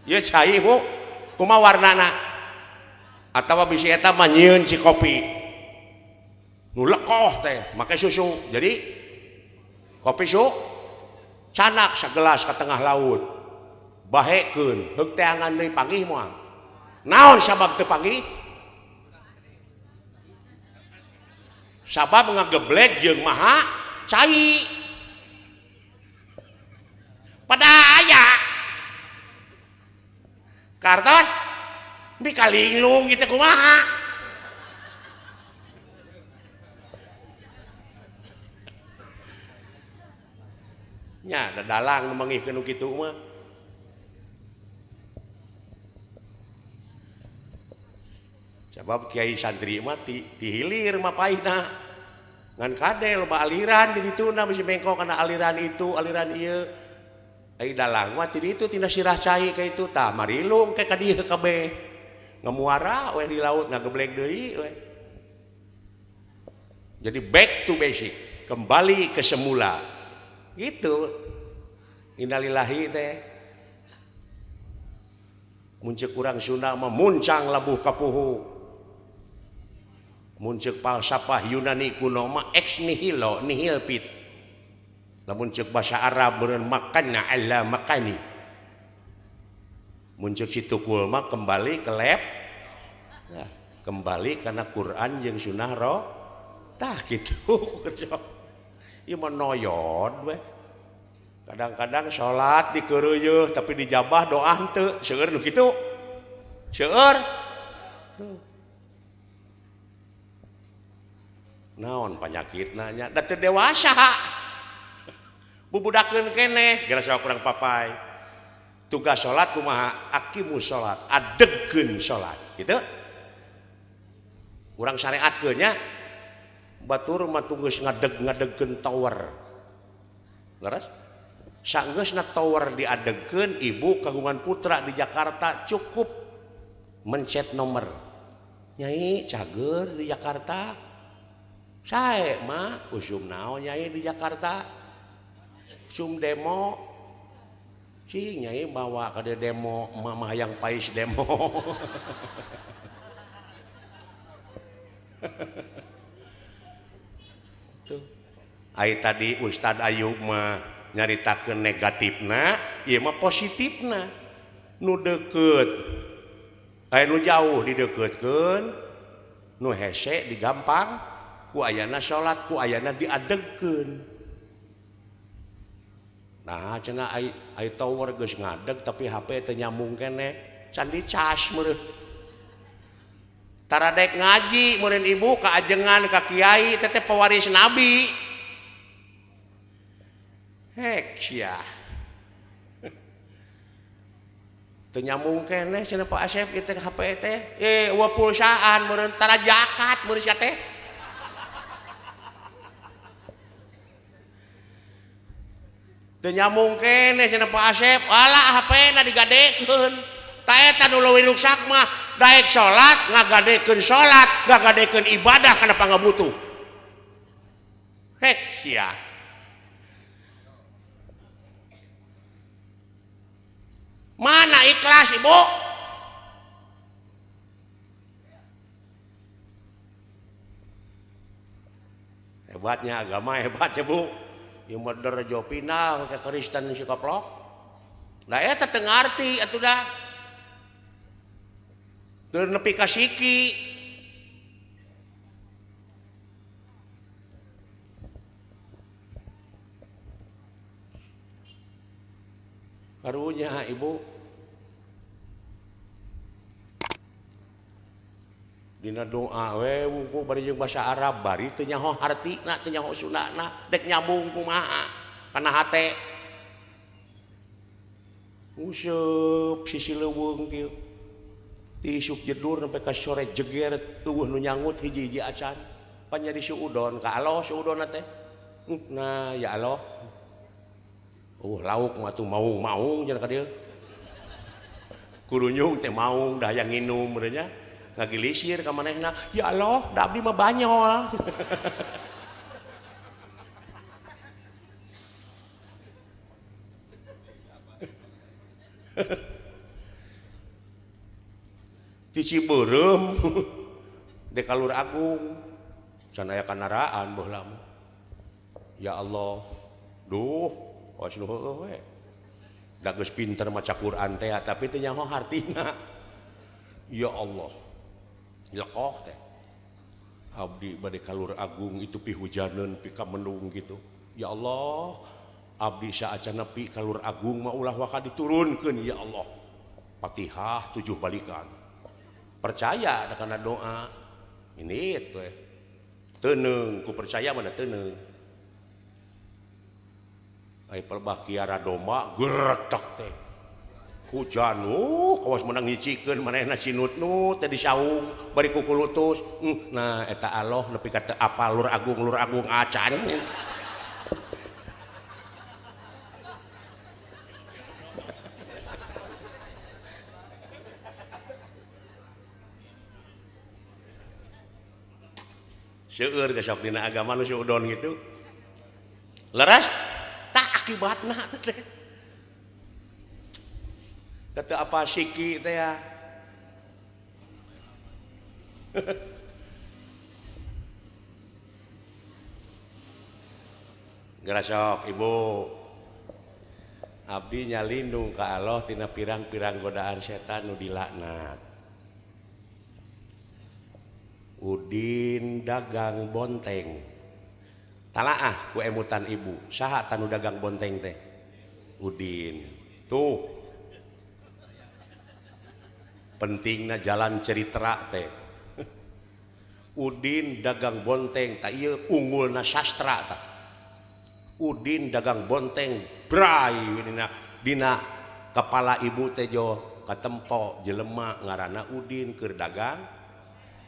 ieu cai Bu kumaha warnana atawa bisi eta mah nyieun si kopi nu lekoh teh make susu jadi kopi su canak sagelas ka tengah laut bahekeun heuk teangan deui panggih moal naon sabab teu panggih sabab ngageblek jeung maha cai pada aya kartos bi kalinglung gitu kumaha nya dadalang nu mangihkeun nu kitu mah sabab kiai santri mah ti hilir mapaina ngan kade loba aliran di dituna bisi bengkok kana aliran itu aliran ieu ai dalang mah ti ditu tina sirah cai ka itu tah marilung ke ka dieu kabeh ngamuara we di laut ngageblek deui we jadi back to basic kembali ke semula gitu innalillahi teh muncul kurang Sunda mah muncang labuh kapuhu muncul falsafah Yunani kuno mah ex nihilo nihil pit lamun ceuk bahasa Arab beureun makanna alla makani muncul situkul mah kembali ke lab nah, kembali karena Quran jeung sunnah roh tah kitu ieu mah noyod we kadang-kadang salat dikeureueuh tapi dijabah doa henteu seueur nu kitu seueur naon panyakitna nya da teu dewasa bubudakeun keneh gara sawa kurang papai tugas salat kumaha aqimus salat adegkeun salat gitu urang syariatkeun nya batur mah tunggeus ngadegkeun tower leres saenggeusna tower diadegkeun ibu kagungan putra di Jakarta cukup mencet nomor nyai cager di Jakarta sae mah usum naon nyai di Jakarta sum demo cing nyai bawa ke demo mama yang pais demo tuh ai tadi Ustad Ayub mah nyaritakeun negatifna ieu mah positifna nu deukeut aya nu jauh dideukeutkeun nu hese digampang ku ayana salat ku ayana diadegkeun. Nah cenah ai tower geus ngadeg tapi HP teu nyambung keneh can dicas meureun taradek ngaji meureun ibu ka ajengan ka kiai teh pewaris nabi hek sia teu nyambung keneh cenah Pak Asep ieu teh HP teh eueuh pulsaan meureun tara jakat meureun sia teh teu nyambung keneh cenah Pak Asep alah HP-na digadekeun ta eta nu leuwih ruksak mah daek salat ngagadekeun salat ngagadekeun ibadah kana pangabutuh hek sia mana ikhlas ibu hebatnya agama hebatnya bu yang modern jopina kayak Kristen si koplok nah eta teu ngarti atuh dah teu nepi ka siki karunya ibu dina doa we wungkul bari jeung basa Arab bari teu nyaho hartina teu nyaho sunana dek nyambung kumaha kana hate useup sisi leuweung kieu ti isuk jedur sampai ka sore jeger tueuh nu nyangut hiji-hiji acan pan jadi suudon ka Allah suudonna teh nah ya Allah lauk mah tuh maung-maung cenah ka dieu kurunyung teh maung dah yang nginum meureun nya ngagilisir ka manehna ya Allah da abdi mah banyol ti Ciberem dek ka Lur Agung can aya kandaraan baheula mah ya Allah duh was nu heueuh we da geus pinter maca Quran teh tapi teu nyaho hartina ya Allah lekoh teh abdi bade ka Lur Agung itu pi hujaneun pi ka mendung gitu ya Allah abdi saacana pi ka Lur Agung mah ulah waka diturunkeun ya Allah Fatihah 7 balikan percaya da kana doa ini teh teuneung ku percaya mana teuneung ai pelbah kiara domba geretak teh hujan kawas menang nyicikeun manehna sinut-nut teh disaung bari ku kulutus nah eta Allah nepi ka teu apal Lur Agung acan seueur geus sok dina agama nu suudon gitu leres tak akibatna teh kata apa siki teh ya gerasok ibu abdi nyalindung ka Allah tina pirang-pirang godaan setan nu dilaknat Udin dagang bonteng talaah ku emutan ibu saha tanu dagang bonteng teh Udin tuh pentingna jalan cerita teh Udin dagang bonteng tak ieu unggulna sastra tah Udin dagang bonteng bray dina kepala ibu tejo katempo jelema ngaranna Udin keur dagang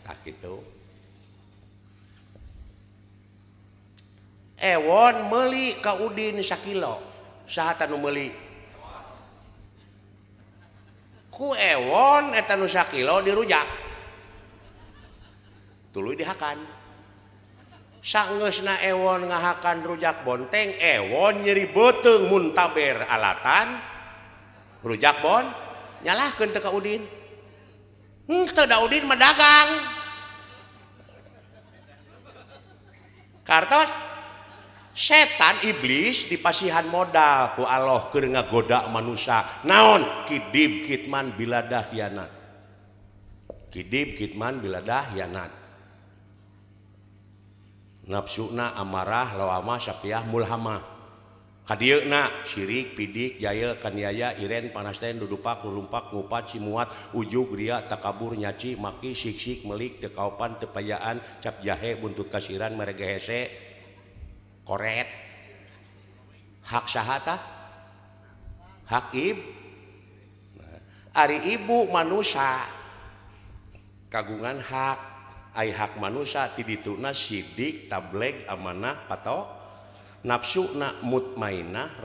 tak kitu. Ewon meuli ka Udin sakilo saha tanu meuli ku Ewon eta nu sakilo dirujak tuluy dihakan saenggeusna Ewon ngahakan rujak bonteng Ewon nyeri beuteung muntaber alatan rujak bon nyalahkeun teu ka Udin teu da Udin mah dagang kartos setan iblis dipasihan modal ku Allah keur ngagoda manusia naon kidib kitman biladah hianat kidib kitman biladah hianat nafsuna amarah lawama sapiah mulhamah kadieuna syirik pidik jail kaniaya iren panasten dudupak lulumpak ngupat cimuat ujug ria takabur nyaci maki siksik melik teu kaopan teu payaan cap jahe buntut kasiran merege hese koret hak saha tah hak ari ibu manusia kagungan hak ai hak manusia ti dituna sidik tableg amanah patok nafsuna mutmainah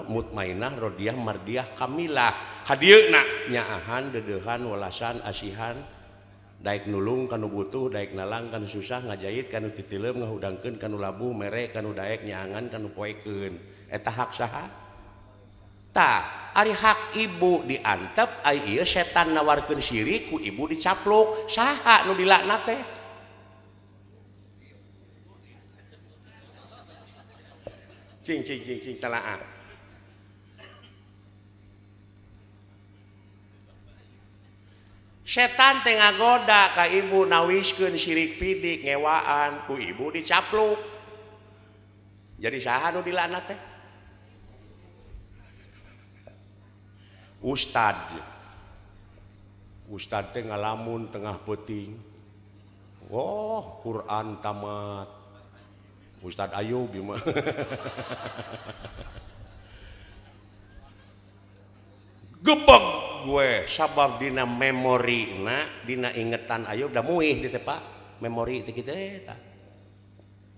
mutmainah rodiyah mardiyah kamilah hadieuna nyaahan dedeuhan walasan asihan daek nulung kanu butuh daek nalang kanu susah ngajahit kanu titileum ngahudangkeun kanu labuh mere kanu daek nyaangan kanu poekeun eta hak saha tah ari hak ibu diantep ai ieu setan nawarkeun syirik ku ibu dicapluk saha nu dilaknat teh cing talaah setan teh ngagoda ka ibu nawiskeun syirik pidik ngewaan ku ibu dicapluk jadi saha nu dilaknat teh ustad teh ngalamun tengah peuting Quran tamat Ustad Ayub gimana gebeg gue sabab dina memori dina ingetan Ayub da muih di tepa memori teh kitu eta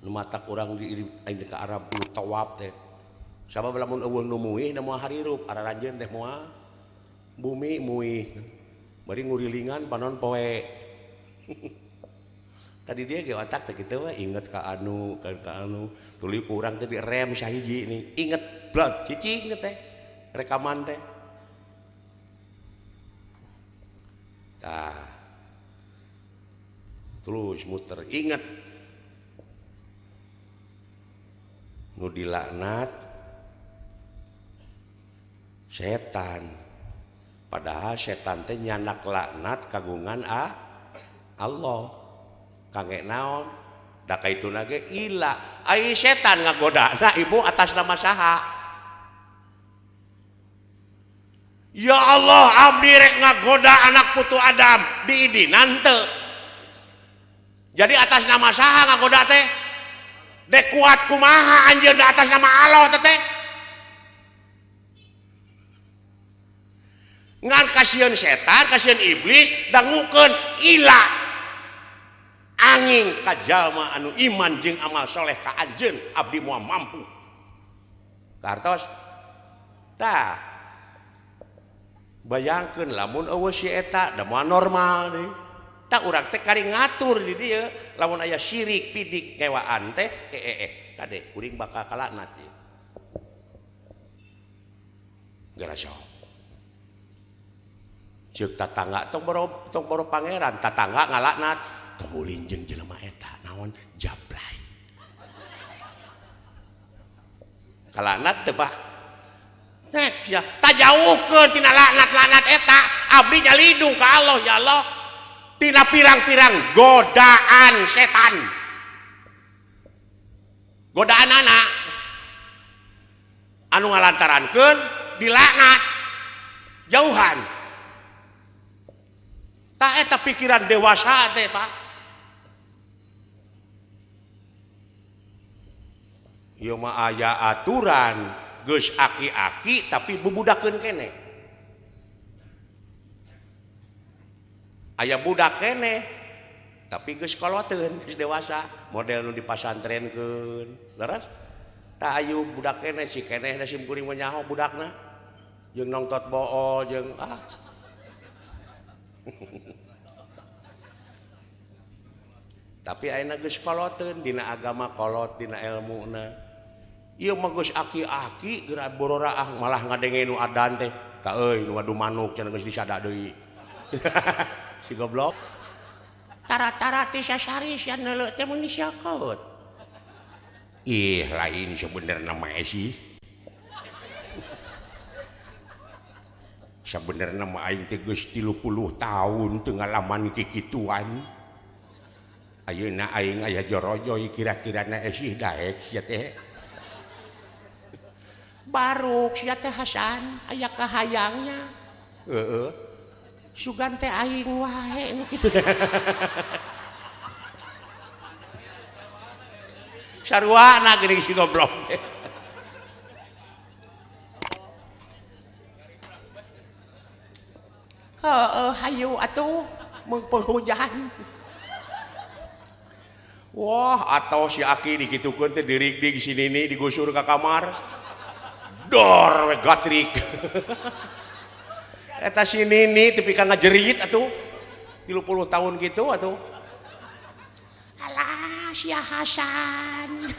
nu matak urang di ka Arab nu tawaf teh sabab lamun eueuh nu muih da moal harirup araranjeun teh moal bumi muih bari ngurilingan panon poe tadi dia ge otak teh kitu we inget ka anu tuluy ku urang teh di rem sahiji nih inget blog cicing teh rekaman teh tah terus muter inget nu dilaknat setan padahal setan teh nyanak laknat kagungan Allah kangge naon da kaituna ge ilah ai setan ngagodana ibu atas nama saha ya Allah abdi rek ngagoda anak putu Adam diidinan teu jadi atas nama saha ngagoda teh dek kuat kumaha anjeun da atas nama Allah teh ngan kasieun setan kasieun iblis dangukeun ilah angin ka jalma anu iman jeung amal soleh ka anjeun abdi moal mampu kartos tah bayangkeun lamun eueuh si eta da moal normal deui tah urang teh kari ngatur di dieu lamun aya syirik pidik kewaan teh kade kuring bakal kalaknat ieu gara saha ceuk tatangga tong boro pangeran tatangga ngalaknat tong ulin jeung jelema eta naon jablay kalaknat teu bah nek ya tajauhkeun tina laknat-laknat eta abdi nyalidung ka Allah ya Allah tina pirang-pirang godaan setan godaan anak anu ngalantarankeun dilaknat jauhan tah eta pikiran dewasa teh Pak ieu mah aya aturan geus aki-aki tapi bubudakeun kene. Aya budak kene tapi geus koloteun, geus dewasa, model nu dipasantrenkeun. Leres? Tah ayu budak kene si keneh da sim kuring mah nyaho budakna. Jeung nongtot boo jeung tapi ayeuna geus koloteun dina agama kolot dina ilmuna. Ieu mah geus aki-aki geura bororaah malah ngadenge nu adan teh. Ka euy nu ngadu manuk cenah geus disada deui. Si goblok. Tara-tara teh sasari sia neuleuh teh mun disiakeut. Ih lain sebenarnya mah sih. Sebenarnya mah aing teh geus 30 tahun teu ngalaman kikituan. Ayeuna aing aya jorojoy kira-kirana sih daek sia teh. Baruk sia teh Hasan aya kahayangnya. Heeh. Sugan teh aing wae nu kitu. Sarwana geuning si goblok. Heeh, hayu atuh mung penghujan. Wah, atau si Aki dikitukeun teh dirig-dig si Nini digusur ka kamar. Dor we gatrik. Eta si Nini tepi ka ngajerit atuh. 30 tahun gitu atuh. Alah, sia Hasan.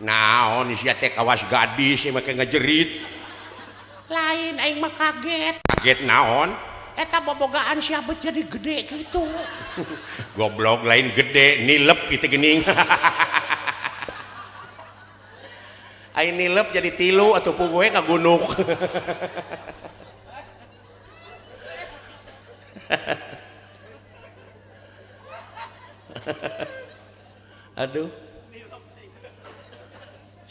Naon sia teh kawas gadis make ngajerit. Lain aing mah kaget. Kaget naon? Eta bobogaan siapa jadi gede gitu. Goblok lain gede nilep gitu gening. Aing nilep jadi tilu atau pugue kagunuk. Aduh.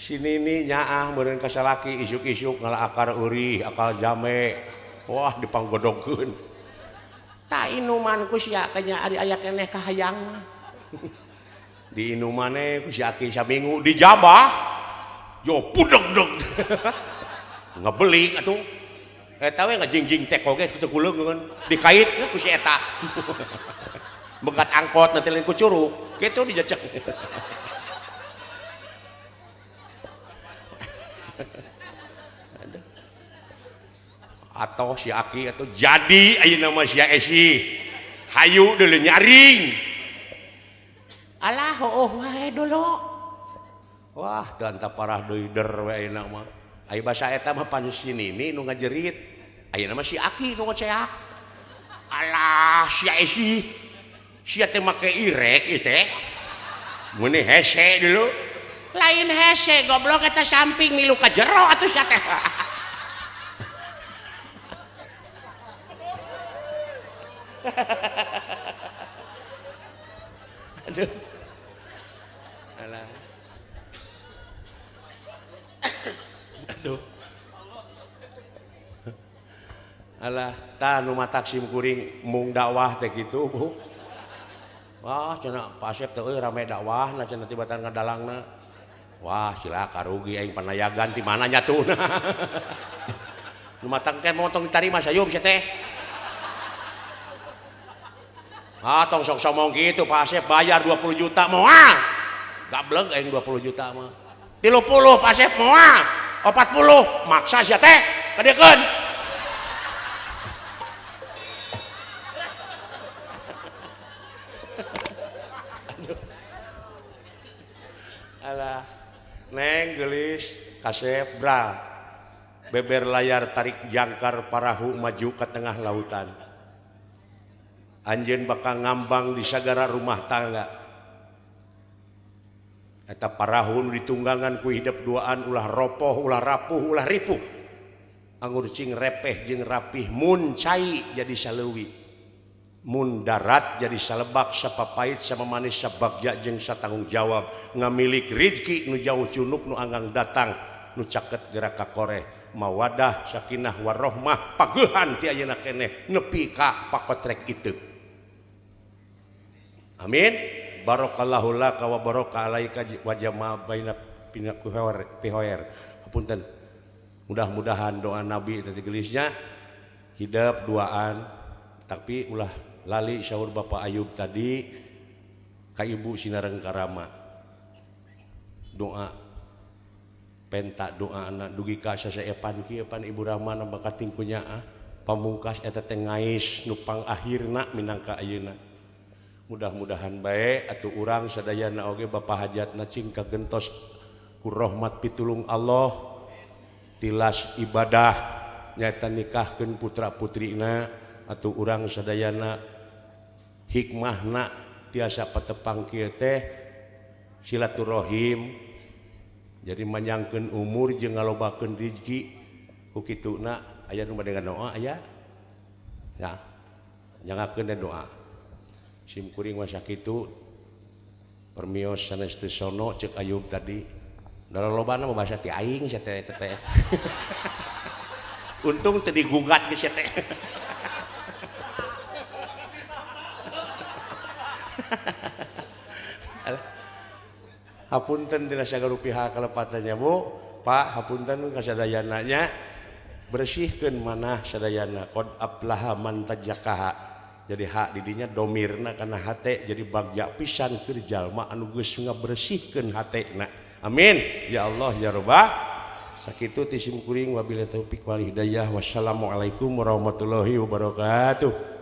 Si Nini nyaah meureun ka salaki isuk-isuk ngalah akar eurih, akal jame. Wah dipanggodogkeun. Ta inuman ku sia kanya ari aya keneh kahayang mah. Di inumane ku si Aki saminggu dijabah. Yo pudeg-deg. Ngebeling atuh. Eta we ngajingjing teko ge kitu kuleungeun. Dikait ku si eta. Begat angkot nanti lain ku curug. Kitu dijecek. Atau si Aki atau jadi ayeuna mah sia esi hayu deuleu nyaring. Alah heueuh wae dulu. Wah teu anta parah deui der we ayeuna mah. Aya basa eta mah pan si Nini nu ngajerit. Ayeuna mah si Aki nu ngoceak. Alah sia esi. Sia teh make irek ieu teh. Meuni hese dulu. Lain hese goblok eta samping milu ka jero atuh sia teh. Aduh. Alah. Aduh. Alah, tah nu matak sim kuring mung dakwah teh kitu, Bu. Wah, cenah Pak Asep teh euy rame dakwahna cenah tibatan ngadalangna. Wah, cilaka rugi aing panayagan ti mana nyatuna. Nu matak teh motong ditarima sayeup sia teh. Ah, tong sok somong gitu Pak Asep bayar 20 juta moal. Gableng aing 20 juta mah. 30 Pak Asep moal. 40 maksa sia teh. Kadeukeun. Alah. Neng geulis Kasep bra. Beber layar tarik jangkar parahu maju ke tengah lautan. Anjeun bakal ngambang di sagara rumah tangga. Eta parahu nu ditunggangan ku hidup duaan ulah ropoh, ulah rapuh, ulah ripuh. Anggur cing repeh jeung rapih mun cai jadi saleuwi. Mun darat jadi salebak sapapait sama manis sabagja jeung satanggung jawab ngamilik rezeki nu jauh cunuk nu anggang datang nu caket gerak ka koreh mawadah sakinah warahmah pageuhan ti ayeuna keneh nepi ka pakotrek itu. Amin. Barakallahu laka wa baraka alaika wa jama'a baina pihoer. Hapunten. Mudah-mudahan doa Nabi tadi gelisnya hidup duaan, tapi ulah lali syaur Bapak Ayub tadi ka Ibu Sinareng Karama. Doa penta doa anak dugi ka sasaepan kieu pan Ibu Rama na bakating kunyaah pamungkas eta teh ngais nu pang akhirna minangka ayeuna. Mudah-mudahan bae atuh urang sadayana oge Bapak hajatna cing kagentos ku rahmat pitulung Allah tilas ibadah nyaeta nikahkeun putra-putrina atuh urang sadayana hikmahna tiasa patepang kieu teh silaturahim jadi manyangkeun umur jeung ngalobakeun rezeki ku kituna aya nu dengan doa aya ya jangakeun doa sim kuring mah sakitu permios sanes teu sono ceuk Ayub tadi lolobana mah bahasa ti aing sia teh untung teu digugat ge sia teh hapunten dina sagarupiha kalepatannya Bu Pak hapunten kasadayana nya bersihkeun manah sadayana qad aflaha man tajakaha jadi hak didinya domirna kana hate jadi bagja pisan keur jalma anu geus ngabersihkeun hatena amin ya Allah ya Rabbah sakitu ti sim kuring wabillahi taufik wal hidayah wassalamualaikum warahmatullahi wabarakatuh.